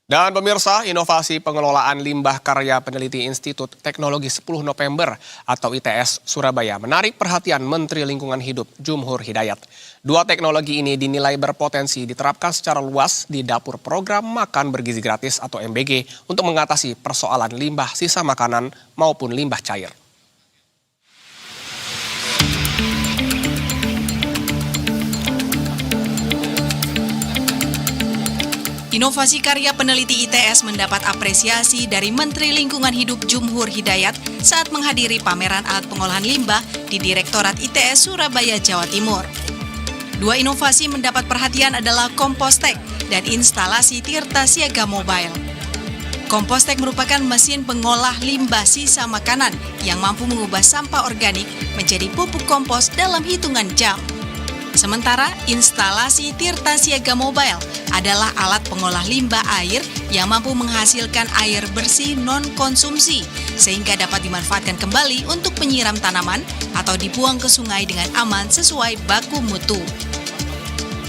Dan pemirsa, inovasi pengelolaan limbah karya peneliti Institut Teknologi 10 November atau ITS Surabaya menarik perhatian Menteri Lingkungan Hidup Jumhur Hidayat. Dua teknologi ini dinilai berpotensi diterapkan secara luas di dapur program makan bergizi gratis atau MBG untuk mengatasi persoalan limbah sisa makanan maupun limbah cair. Inovasi karya peneliti ITS mendapat apresiasi dari Menteri Lingkungan Hidup Jumhur Hidayat saat menghadiri pameran alat pengolahan limbah di Direktorat ITS Surabaya, Jawa Timur. Dua inovasi mendapat perhatian adalah Kompostek dan instalasi Tirta Siaga Mobile. Kompostek merupakan mesin pengolah limbah sisa makanan yang mampu mengubah sampah organik menjadi pupuk kompos dalam hitungan jam. Sementara instalasi Tirta Siaga Mobile adalah alat pengolah limbah air yang mampu menghasilkan air bersih non-konsumsi sehingga dapat dimanfaatkan kembali untuk penyiram tanaman atau dibuang ke sungai dengan aman sesuai baku mutu.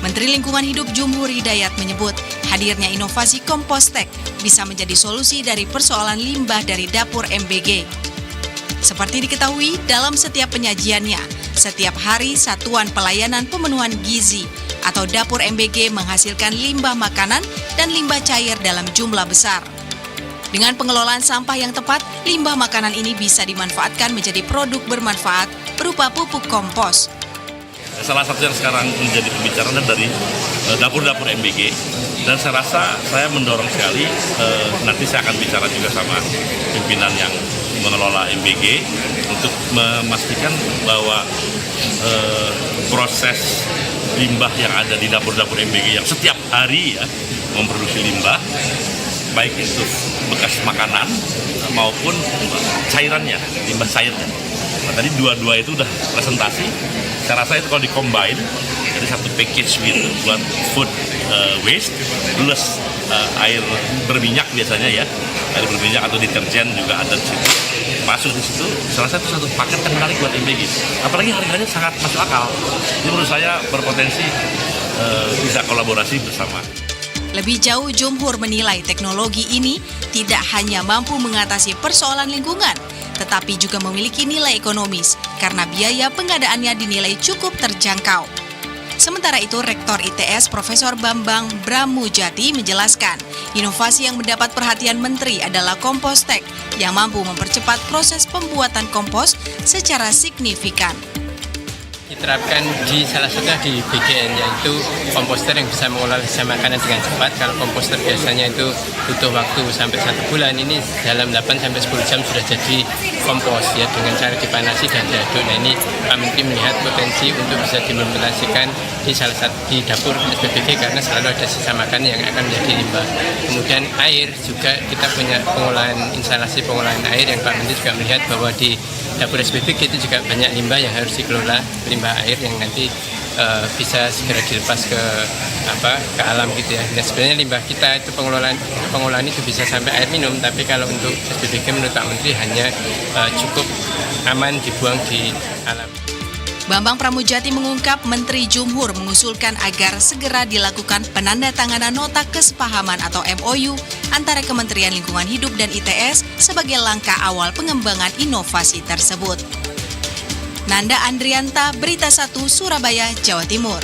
Menteri Lingkungan Hidup Jumhur Hidayat menyebut hadirnya inovasi Kompostek bisa menjadi solusi dari persoalan limbah dari dapur MBG. Seperti diketahui, dalam setiap penyajiannya, setiap hari Satuan Pelayanan Pemenuhan Gizi atau Dapur MBG menghasilkan limbah makanan dan limbah cair dalam jumlah besar. Dengan pengelolaan sampah yang tepat, limbah makanan ini bisa dimanfaatkan menjadi produk bermanfaat berupa pupuk kompos. Salah satu yang sekarang menjadi pembicaraan dari dapur-dapur MBG, dan saya rasa saya mendorong sekali, nanti saya akan bicara juga sama pimpinan yang mengelola MBG untuk memastikan bahwa proses limbah yang ada di dapur-dapur MBG yang setiap hari ya memproduksi limbah, baik itu bekas makanan maupun cairannya, limbah cairnya. Nah, tadi dua-dua itu udah presentasi. Saya rasa itu kalau di-combine jadi satu package gitu buat food waste plus air berminyak biasanya ya, air berminyak atau deterjen juga ada di situ, masuk di situ. Salah satu paket yang menarik buat MBG. Apalagi harganya sangat masuk akal. Ini menurut saya berpotensi bisa kolaborasi bersama. Lebih jauh, Jumhur menilai teknologi ini tidak hanya mampu mengatasi persoalan lingkungan, tetapi juga memiliki nilai ekonomis karena biaya pengadaannya dinilai cukup terjangkau. Sementara itu, Rektor ITS Profesor Bambang Bramujati menjelaskan, inovasi yang mendapat perhatian Menteri adalah Kompostek yang mampu mempercepat proses pembuatan kompos secara signifikan. Diterapkan di salah satunya di BGN, yaitu komposter yang bisa mengolah sisa makanan dengan cepat. Kalau komposter biasanya itu butuh waktu sampai 1 bulan, ini dalam 8-10 jam sudah jadi kompos ya, dengan cara dipanasi dan diaduk. Nah, ini Pak Menteri melihat potensi untuk bisa diimplementasikan di salah satu di dapur SPBG karena selalu ada sisa makanan yang akan menjadi limbah. Kemudian air juga kita punya instalasi pengolahan air yang Pak Menteri juga melihat bahwa di dapur SPBG itu juga banyak limbah yang harus dikelola, limbah air yang nanti bisa segera dilepas ke alam gitu ya. Nah, sebenarnya limbah kita itu pengolahan itu bisa sampai air minum, tapi kalau untuk SPBG menurut Pak Menteri hanya cukup aman dibuang di alam. Bambang Pramujati mengungkap Menteri Jumhur mengusulkan agar segera dilakukan penandatanganan nota kesepahaman atau MOU antara Kementerian Lingkungan Hidup dan ITS sebagai langkah awal pengembangan inovasi tersebut. Nanda Andrianta, Berita 1, Surabaya, Jawa Timur.